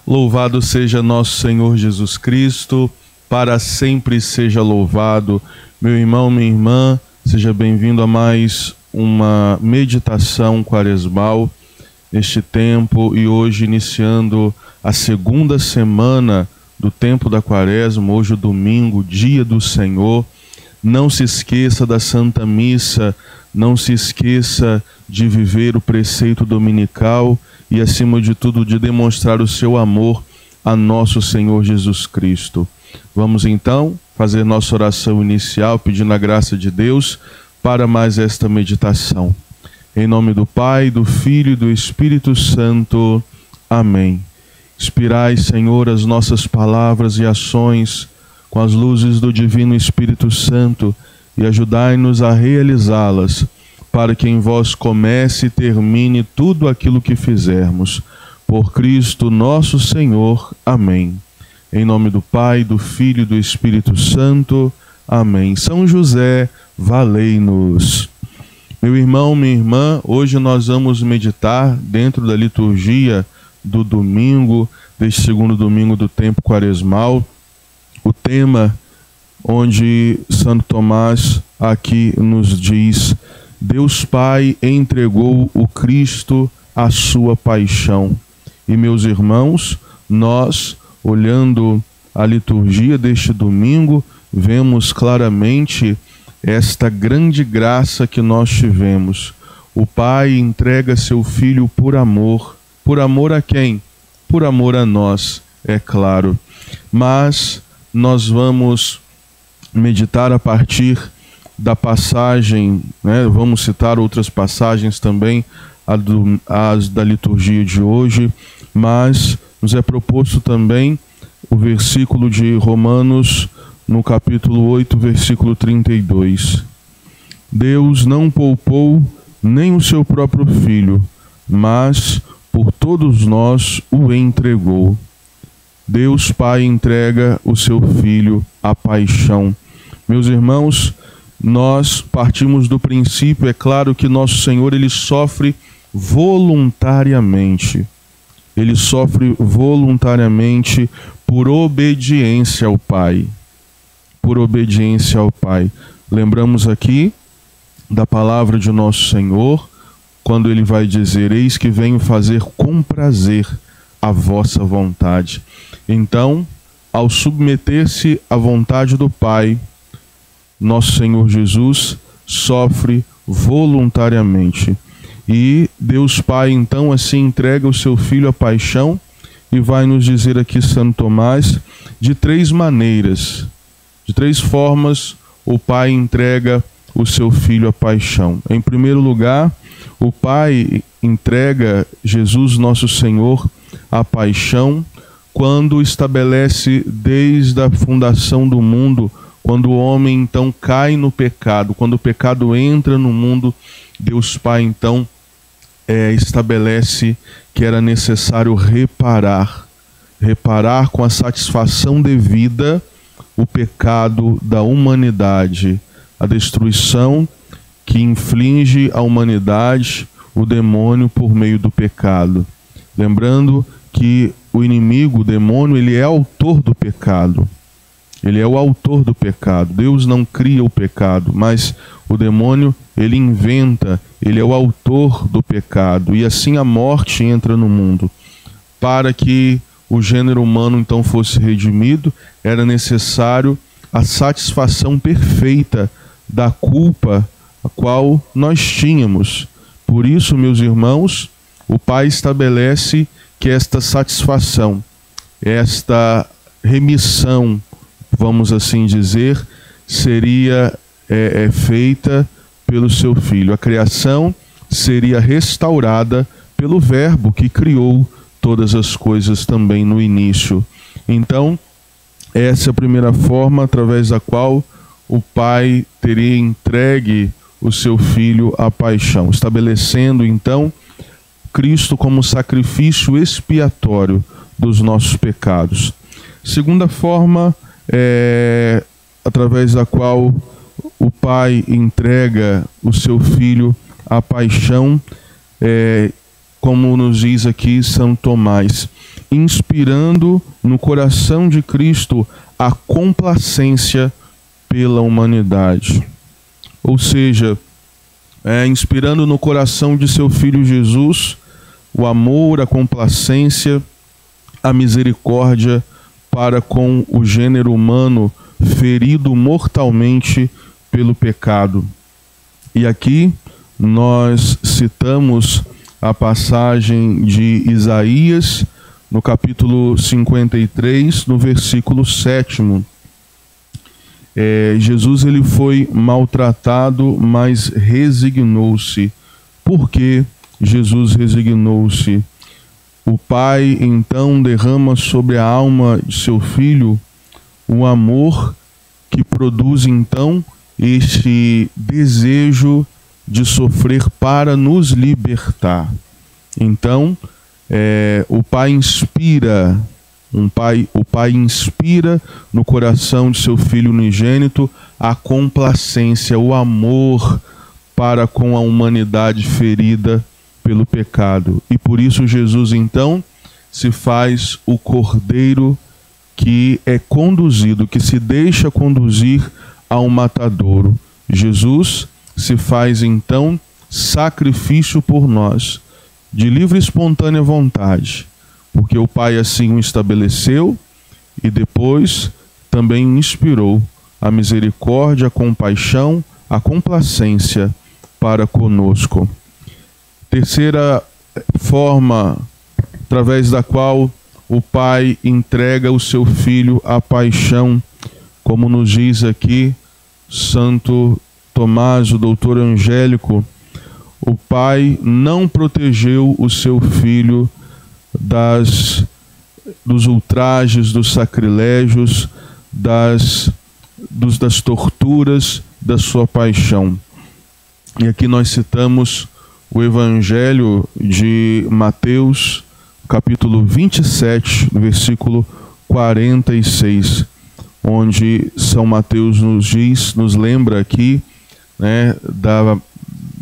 Louvado seja nosso Senhor Jesus Cristo, para sempre seja louvado. Meu irmão, minha irmã, seja bem-vindo a mais uma meditação quaresmal neste tempo, e hoje iniciando a segunda semana do tempo da Quaresma, hoje o domingo, dia do Senhor. Não se esqueça da Santa Missa, não se esqueça de viver o preceito dominical e, acima de tudo, de demonstrar o seu amor a nosso Senhor Jesus Cristo. Vamos então fazer nossa oração inicial, pedindo a graça de Deus para mais esta meditação. Em nome do Pai, do Filho e do Espírito Santo. Amém. Inspirai, Senhor, as nossas palavras e ações com as luzes do Divino Espírito Santo e ajudai-nos a realizá-las, para que em vós comece e termine tudo aquilo que fizermos. Por Cristo nosso Senhor. Amém. Em nome do Pai, do Filho e do Espírito Santo. Amém. São José, valei-nos. Meu irmão, minha irmã, hoje nós vamos meditar dentro da liturgia do domingo, deste segundo domingo do tempo quaresmal, o tema onde Santo Tomás aqui nos diz: Deus Pai entregou o Cristo à sua paixão. E, meus irmãos, nós, olhando a liturgia deste domingo, vemos claramente esta grande graça que nós tivemos. O Pai entrega seu Filho por amor. Por amor a quem? Por amor a nós, é claro. Mas nós vamos meditar a partir da passagem, vamos citar outras passagens também, as da liturgia de hoje, mas nos é proposto também o versículo de Romanos, no capítulo 8, versículo 32. Deus não poupou nem o seu próprio Filho, mas por todos nós o entregou. Deus Pai entrega o seu Filho à paixão. Meus irmãos, nós partimos do princípio, é claro, que nosso Senhor, ele sofre voluntariamente. Ele sofre voluntariamente por obediência ao Pai. Por obediência ao Pai. Lembramos aqui da palavra de nosso Senhor, quando ele vai dizer: eis que venho fazer com prazer a vossa vontade. Então, ao submeter-se à vontade do Pai, nosso Senhor Jesus sofre voluntariamente. E Deus Pai, então, assim entrega o seu Filho à paixão, e vai nos dizer aqui Santo Tomás, de três maneiras, de três formas, o Pai entrega o seu Filho à paixão. Em primeiro lugar, o Pai entrega Jesus, nosso Senhor, à paixão, quando estabelece desde a fundação do mundo, quando o homem então cai no pecado, quando o pecado entra no mundo, Deus Pai então estabelece que era necessário reparar com a satisfação devida o pecado da humanidade, a destruição que inflige à humanidade o demônio por meio do pecado. Lembrando que o inimigo, o demônio, ele é autor do pecado. Ele é o autor do pecado. Deus não cria o pecado, mas o demônio, ele inventa, ele é o autor do pecado. E assim a morte entra no mundo. Para que o gênero humano então fosse redimido, era necessário a satisfação perfeita da culpa a qual nós tínhamos. Por isso, meus irmãos, o Pai estabelece que esta satisfação, esta remissão, vamos assim dizer, seria feita pelo seu Filho. A criação seria restaurada pelo Verbo que criou todas as coisas também no início. Então, essa é a primeira forma através da qual o Pai teria entregue o seu Filho à paixão, estabelecendo então Cristo como sacrifício expiatório dos nossos pecados. Segunda forma através da qual o Pai entrega o seu Filho à paixão, como nos diz aqui São Tomás, inspirando no coração de Cristo a complacência pela humanidade. Ou seja, inspirando no coração de seu Filho Jesus o amor, a complacência, a misericórdia para com o gênero humano ferido mortalmente pelo pecado. E aqui nós citamos a passagem de Isaías, no capítulo 53, no versículo 7. Jesus ele foi maltratado, mas resignou-se. Por que Jesus resignou-se? O Pai então derrama sobre a alma de seu Filho o amor que produz então este desejo de sofrer para nos libertar. Então, o Pai inspira, o Pai inspira no coração de seu Filho unigênito a complacência, o amor para com a humanidade ferida pelo pecado. E por isso Jesus então se faz o cordeiro que é conduzido, que se deixa conduzir ao matadouro. Jesus se faz então sacrifício por nós, de livre e espontânea vontade, porque o Pai assim o estabeleceu e depois também inspirou a misericórdia, a compaixão, a complacência para conosco. Terceira forma, através da qual o Pai entrega o seu Filho à paixão, como nos diz aqui Santo Tomás, o doutor angélico, o Pai não protegeu o seu Filho dos ultrajes, dos sacrilégios, das torturas da sua paixão. E aqui nós citamos o Evangelho de Mateus, capítulo 27, versículo 46, onde São Mateus nos lembra aqui,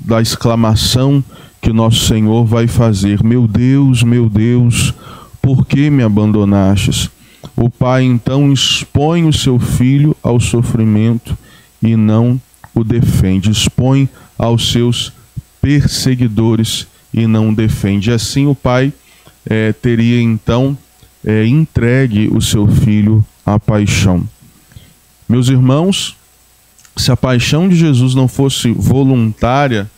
da exclamação que nosso Senhor vai fazer: meu Deus, por que me abandonastes? O Pai então expõe o seu Filho ao sofrimento e não o defende, expõe aos seus perseguidores e não o defende. Assim o Pai teria então entregue o seu Filho à paixão. Meus irmãos, se a paixão de Jesus não fosse voluntária,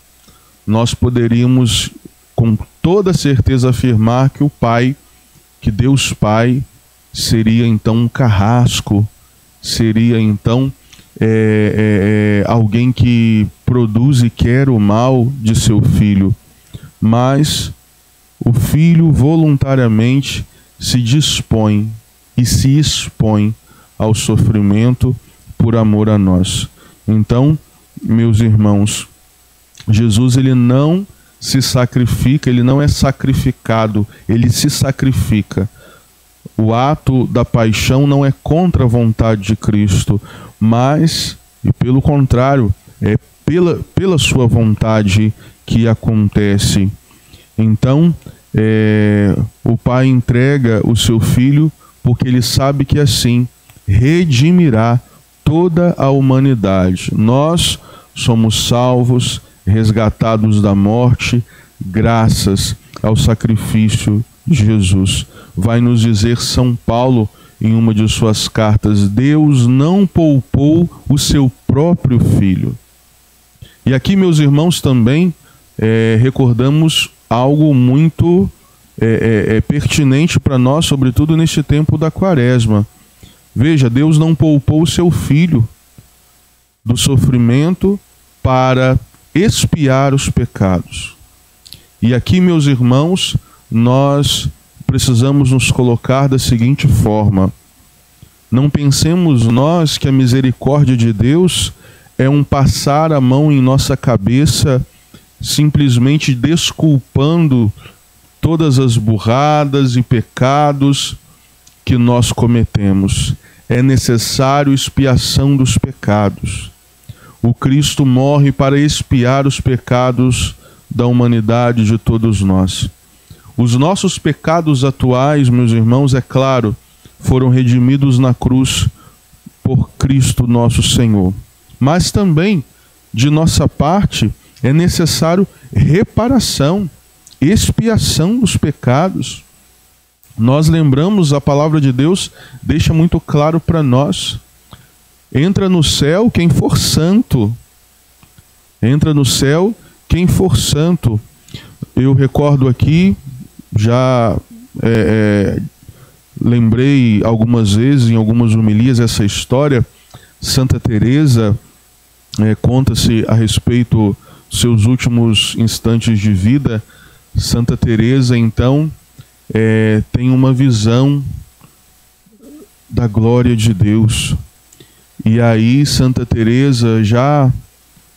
nós poderíamos com toda certeza afirmar que o Pai, que Deus Pai, seria então um carrasco, seria então alguém que produz e quer o mal de seu Filho. Mas o Filho voluntariamente se dispõe e se expõe ao sofrimento por amor a nós. Então, meus irmãos, Jesus ele não se sacrifica, ele não é sacrificado, ele se sacrifica. O ato da paixão não é contra a vontade de Cristo, mas, e pelo contrário, é pela sua vontade que acontece. Então, o Pai entrega o seu Filho porque ele sabe que assim redimirá toda a humanidade. Nós somos salvos, resgatados da morte, graças ao sacrifício de Jesus. Vai nos dizer São Paulo em uma de suas cartas: Deus não poupou o seu próprio Filho. E aqui, meus irmãos, também recordamos algo muito pertinente para nós, sobretudo neste tempo da Quaresma. Veja, Deus não poupou o seu Filho do sofrimento para expiar os pecados. E aqui, meus irmãos, nós precisamos nos colocar da seguinte forma: não pensemos nós que a misericórdia de Deus é um passar a mão em nossa cabeça, simplesmente desculpando todas as burradas e pecados que nós cometemos. É necessário expiação dos pecados. O Cristo morre para expiar os pecados da humanidade, de todos nós. Os nossos pecados atuais, meus irmãos, é claro, foram redimidos na cruz por Cristo nosso Senhor. Mas também, de nossa parte, é necessário reparação, expiação dos pecados. Nós lembramos, a palavra de Deus deixa muito claro para nós: entra no céu quem for santo. Entra no céu quem for santo. Eu recordo aqui, já lembrei algumas vezes, em algumas homilias, essa história. Santa Teresa, conta-se a respeito dos seus últimos instantes de vida. Santa Teresa, então, tem uma visão da glória de Deus. E aí Santa Teresa, já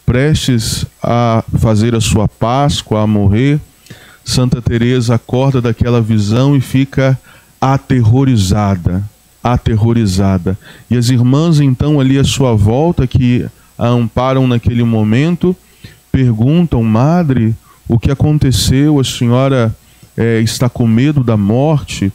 prestes a fazer a sua Páscoa, a morrer, Santa Teresa acorda daquela visão e fica aterrorizada. E as irmãs, então, ali à sua volta, que a amparam naquele momento, perguntam: Madre, o que aconteceu? A senhora está com medo da morte?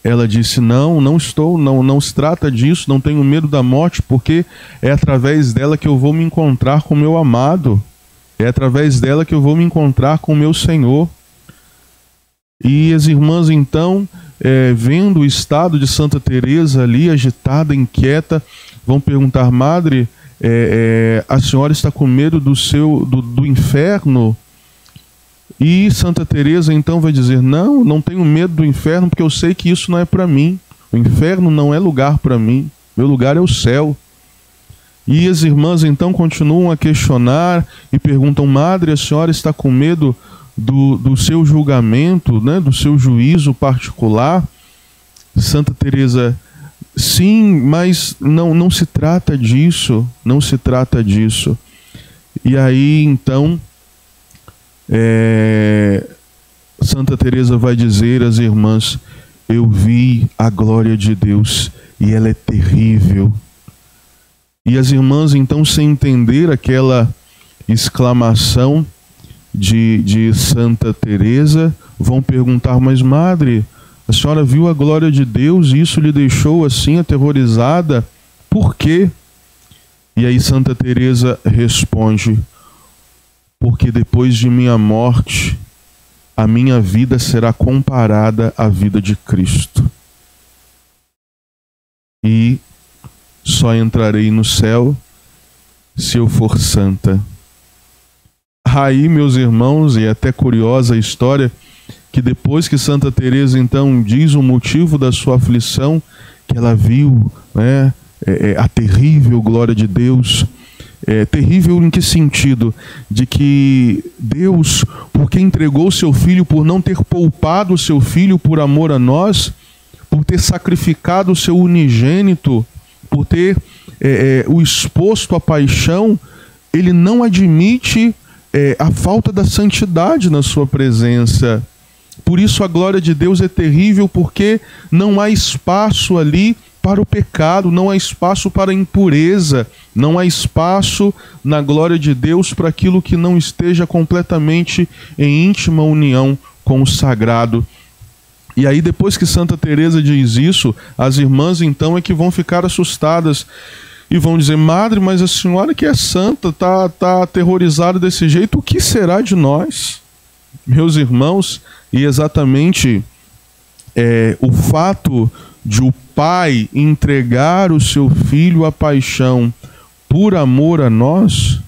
Ela disse: não estou, não se trata disso, não tenho medo da morte, porque é através dela que eu vou me encontrar com o meu amado, é através dela que eu vou me encontrar com o meu Senhor. E as irmãs, então, vendo o estado de Santa Teresa ali, agitada, inquieta, vão perguntar: Madre, a senhora está com medo do inferno? E Santa Teresa então vai dizer: não tenho medo do inferno, porque eu sei que isso não é para mim. O inferno não é lugar para mim. Meu lugar é o céu. E as irmãs então continuam a questionar e perguntam: Madre, a senhora está com medo do seu julgamento, né, do seu juízo particular? Santa Teresa: sim, mas não se trata disso, não se trata disso. E aí então Santa Teresa vai dizer às irmãs: eu vi a glória de Deus e ela é terrível. E as irmãs então, sem entender aquela exclamação de Santa Teresa, vão perguntar: mas Madre, a senhora viu a glória de Deus e isso lhe deixou assim aterrorizada? Por quê? E aí Santa Teresa responde: porque depois de minha morte, a minha vida será comparada à vida de Cristo. E só entrarei no céu se eu for santa. Aí, meus irmãos, e é até curiosa a história, que depois que Santa Teresa então diz o motivo da sua aflição, que ela viu, né, a terrível glória de Deus. Terrível em que sentido? De que Deus, porque entregou o seu Filho, por não ter poupado o seu Filho por amor a nós, por ter sacrificado o seu unigênito, por ter o exposto à paixão, ele não admite a falta da santidade na sua presença. Por isso a glória de Deus é terrível, porque não há espaço ali para o pecado, não há espaço para a impureza, não há espaço na glória de Deus para aquilo que não esteja completamente em íntima união com o sagrado. E aí, depois que Santa Teresa diz isso, as irmãs então é que vão ficar assustadas e vão dizer: Madre, mas a senhora que é santa está aterrorizada desse jeito, o que será de nós? Meus irmãos, e exatamente o fato de o Pai entregar o seu Filho à paixão por amor a nós,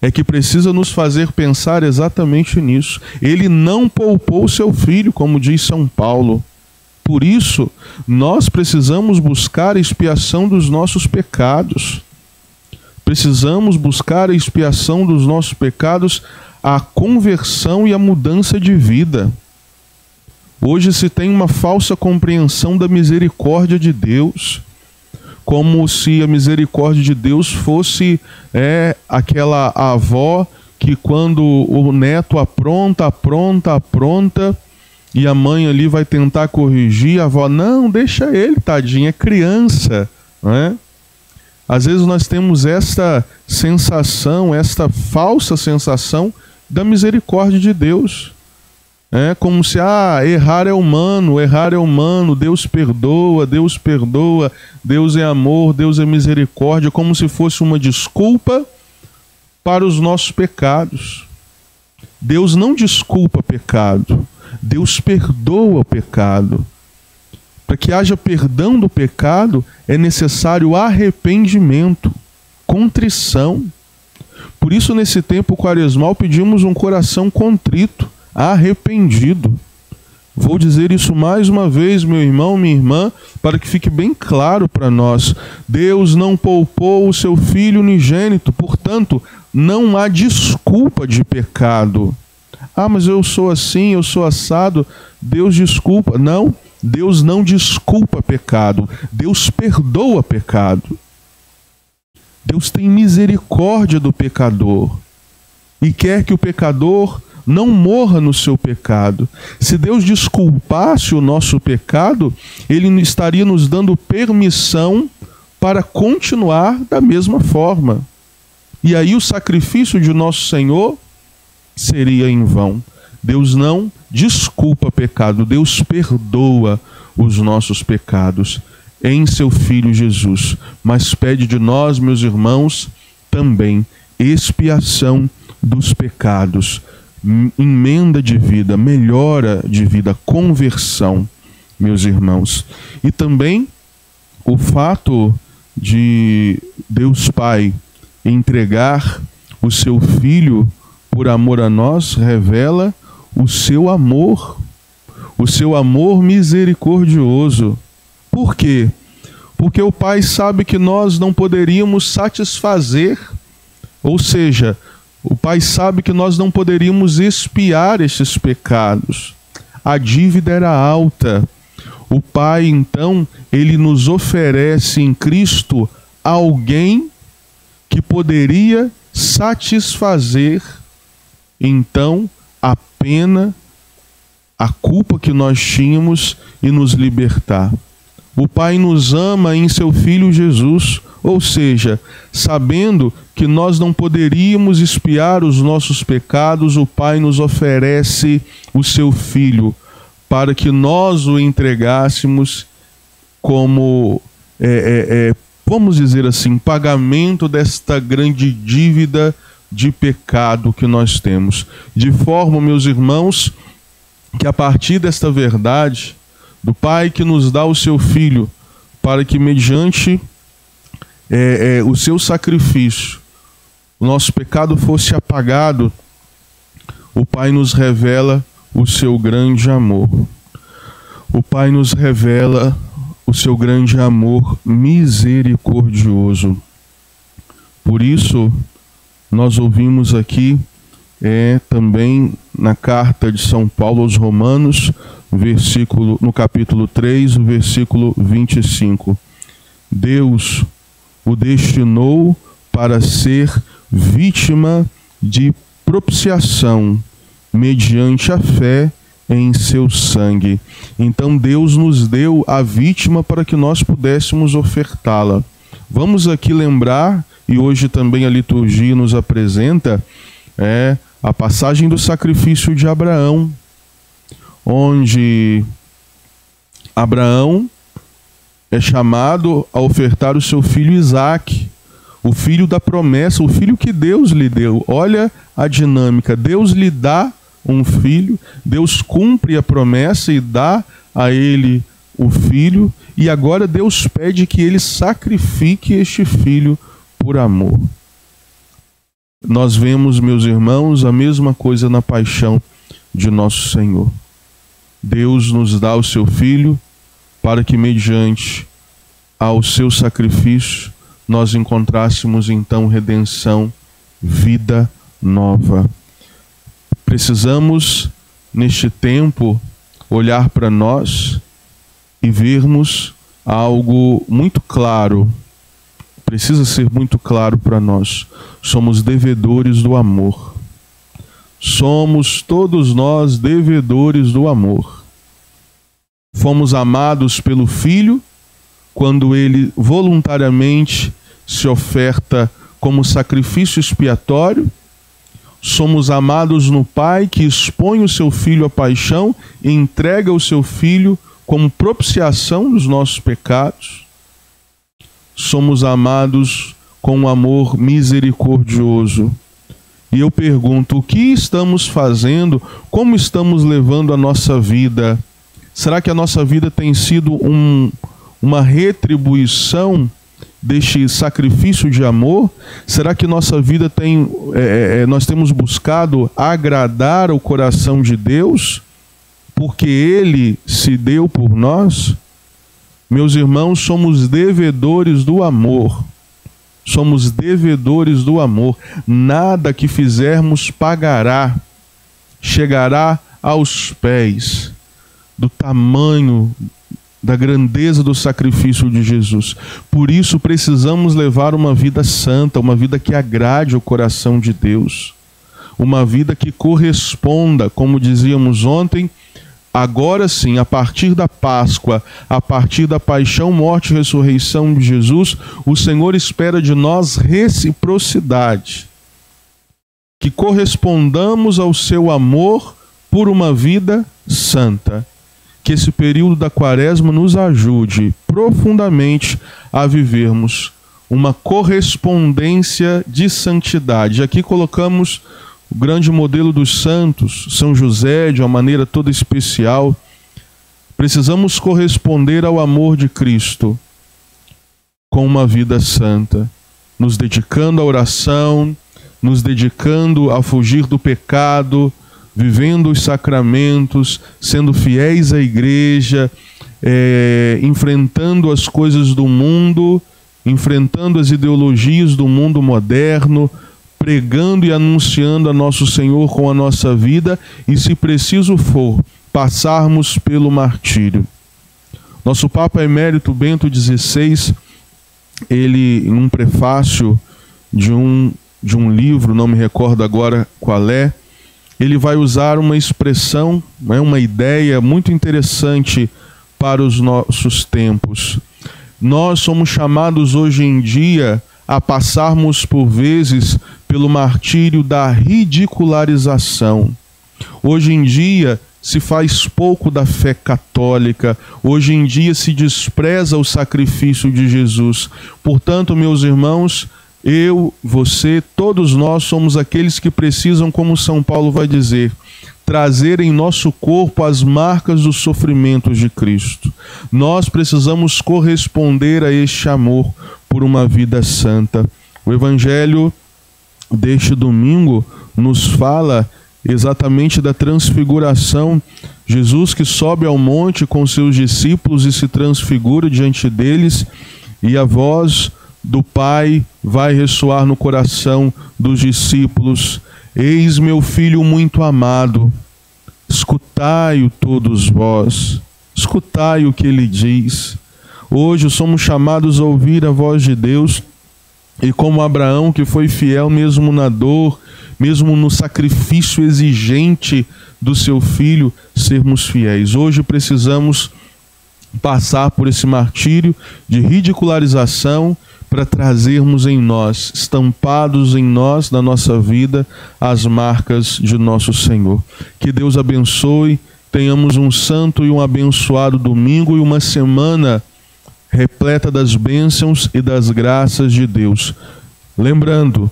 é que precisa nos fazer pensar exatamente nisso. Ele não poupou o seu Filho, como diz São Paulo. Por isso, nós precisamos buscar a expiação dos nossos pecados. Precisamos buscar a expiação dos nossos pecados, a conversão e a mudança de vida. Hoje se tem uma falsa compreensão da misericórdia de Deus, como se a misericórdia de Deus fosse aquela avó que, quando o neto apronta, e a mãe ali vai tentar corrigir, a avó: não, deixa ele, tadinho, é criança, não é? Às vezes nós temos esta sensação, esta falsa sensação da misericórdia de Deus. É como se, errar é humano, Deus perdoa, Deus é amor, Deus é misericórdia, como se fosse uma desculpa para os nossos pecados. Deus não desculpa pecado, Deus perdoa o pecado. Para que haja perdão do pecado, é necessário arrependimento, contrição. Por isso, nesse tempo quaresmal, pedimos um coração contrito, arrependido. Vou dizer isso mais uma vez, meu irmão, minha irmã, para que fique bem claro para nós. Deus não poupou o seu Filho unigênito, portanto, não há desculpa de pecado. Mas eu sou assim, eu sou assado, Deus desculpa. Não, Deus não desculpa pecado, Deus perdoa pecado. Deus tem misericórdia do pecador e quer que o pecador não morra no seu pecado. Se Deus desculpasse o nosso pecado, Ele estaria nos dando permissão para continuar da mesma forma. E aí o sacrifício de nosso Senhor seria em vão. Deus não desculpa pecado, Deus perdoa os nossos pecados em seu Filho Jesus, mas pede de nós, meus irmãos, também expiação dos pecados, emenda de vida, melhora de vida, conversão, meus irmãos. E também o fato de Deus Pai entregar o seu Filho por amor a nós revela o seu amor misericordioso. Por quê? Porque o Pai sabe que nós não poderíamos satisfazer, ou seja, o Pai sabe que nós não poderíamos expiar esses pecados. A dívida era alta. O Pai, então, Ele nos oferece em Cristo alguém que poderia satisfazer, então, a pena, a culpa que nós tínhamos e nos libertar. O Pai nos ama em seu Filho Jesus, ou seja, sabendo que nós não poderíamos expiar os nossos pecados, o Pai nos oferece o seu Filho para que nós o entregássemos como, vamos dizer assim, pagamento desta grande dívida de pecado que nós temos. De forma, meus irmãos, que a partir desta verdade, do Pai que nos dá o seu Filho, para que mediante o seu sacrifício, o nosso pecado fosse apagado, o Pai nos revela o seu grande amor. O Pai nos revela o seu grande amor misericordioso. Por isso, nós ouvimos aqui também na carta de São Paulo aos Romanos, no capítulo 3, o versículo 25. Deus o destinou para ser vítima de propiciação mediante a fé em seu sangue. Então Deus nos deu a vítima para que nós pudéssemos ofertá-la. Vamos aqui lembrar, e hoje também a liturgia nos apresenta, a passagem do sacrifício de Abraão, onde Abraão é chamado a ofertar o seu filho Isaque, o filho da promessa, o filho que Deus lhe deu. Olha a dinâmica, Deus lhe dá um filho, Deus cumpre a promessa e dá a ele o filho, e agora Deus pede que ele sacrifique este filho por amor. Nós vemos, meus irmãos, a mesma coisa na paixão de nosso Senhor. Deus nos dá o seu Filho para que, mediante ao seu sacrifício, nós encontrássemos então redenção, vida nova. Precisamos, neste tempo, olhar para nós e vermos algo muito claro. Precisa ser muito claro para nós. Somos devedores do amor. Somos todos nós devedores do amor. Fomos amados pelo Filho quando ele voluntariamente se oferta como sacrifício expiatório. Somos amados no Pai, que expõe o seu Filho à paixão e entrega o seu Filho como propiciação dos nossos pecados. Somos amados com um amor misericordioso. E eu pergunto, o que estamos fazendo? Como estamos levando a nossa vida? Será que a nossa vida tem sido uma retribuição deste sacrifício de amor? Será que nossa vida nós temos buscado agradar o coração de Deus, porque Ele se deu por nós? Meus irmãos, somos devedores do amor. Somos devedores do amor. Nada que fizermos pagará, chegará aos pés do tamanho, da grandeza do sacrifício de Jesus. Por isso precisamos levar uma vida santa, uma vida que agrade o coração de Deus, uma vida que corresponda, como dizíamos ontem, agora sim, a partir da Páscoa, a partir da paixão, morte e ressurreição de Jesus, o Senhor espera de nós reciprocidade, que correspondamos ao seu amor por uma vida santa. Que esse período da Quaresma nos ajude profundamente a vivermos uma correspondência de santidade. Aqui colocamos o grande modelo dos santos, São José, de uma maneira toda especial. Precisamos corresponder ao amor de Cristo com uma vida santa, nos dedicando à oração, nos dedicando a fugir do pecado, vivendo os sacramentos, sendo fiéis à igreja, enfrentando as coisas do mundo, enfrentando as ideologias do mundo moderno, pregando e anunciando a nosso Senhor com a nossa vida e, se preciso for, passarmos pelo martírio. Nosso Papa Emérito Bento XVI, ele, em um prefácio de um livro, não me recordo agora qual é, ele vai usar uma expressão, uma ideia muito interessante para os nossos tempos. Nós somos chamados hoje em dia a passarmos por vezes pelo martírio da ridicularização. Hoje em dia se faz pouco da fé católica, hoje em dia se despreza o sacrifício de Jesus. Portanto, meus irmãos, eu, você, todos nós somos aqueles que precisam, como São Paulo vai dizer, trazer em nosso corpo as marcas dos sofrimentos de Cristo. Nós precisamos corresponder a este amor por uma vida santa. O Evangelho deste domingo nos fala exatamente da transfiguração. Jesus que sobe ao monte com seus discípulos e se transfigura diante deles, e a voz do Pai vai ressoar no coração dos discípulos: eis meu filho muito amado, escutai-o todos vós, escutai o que ele diz. Hoje somos chamados a ouvir a voz de Deus e, como Abraão, que foi fiel mesmo na dor, mesmo no sacrifício exigente do seu filho, sermos fiéis. Hoje precisamos passar por esse martírio de ridicularização para trazermos em nós, estampados em nós, na nossa vida, as marcas de nosso Senhor. Que Deus abençoe, tenhamos um santo e um abençoado domingo e uma semana repleta das bênçãos e das graças de Deus. Lembrando,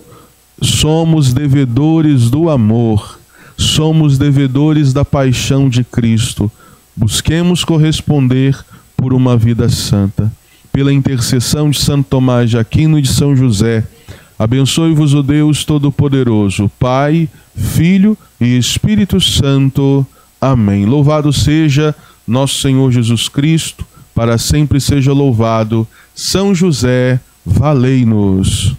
somos devedores do amor, somos devedores da paixão de Cristo. Busquemos corresponder por uma vida santa. Pela intercessão de Santo Tomás de Aquino e de São José, abençoe-vos o Deus Todo-Poderoso, Pai, Filho e Espírito Santo. Amém. Louvado seja nosso Senhor Jesus Cristo, para sempre seja louvado. São José, valei-nos.